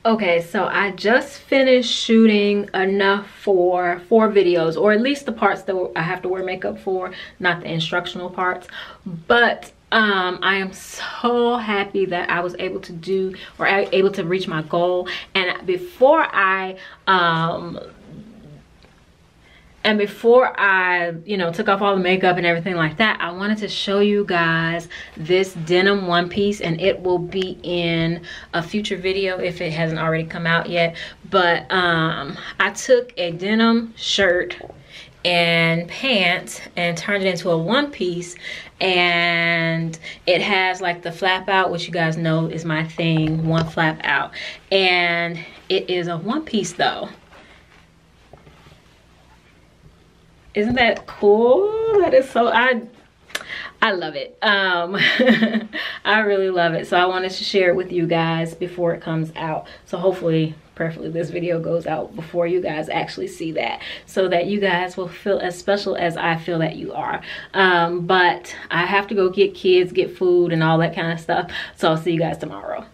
Okay, so I just finished shooting enough for 4 videos, or at least the parts that I have to wear makeup for, not the instructional parts. But I am so happy that I was able to do, or able to reach my goal. And before I you know, took off all the makeup and everything like that, I wanted to show you guys this denim one piece, and it will be in a future video if it hasn't already come out yet. But I took a denim shirt and pants and turned it into a one piece, and it has like the flap out, which you guys know is my thing, one flap out. And it is a one piece though. Isn't that cool? That is so, I love it. I really love it. So I wanted to share it with you guys before it comes out. So hopefully, prayerfully, this video goes out before you guys actually see that, so that you guys will feel as special as I feel that you are. But I have to go get kids, get food and all that kind of stuff. So I'll see you guys tomorrow.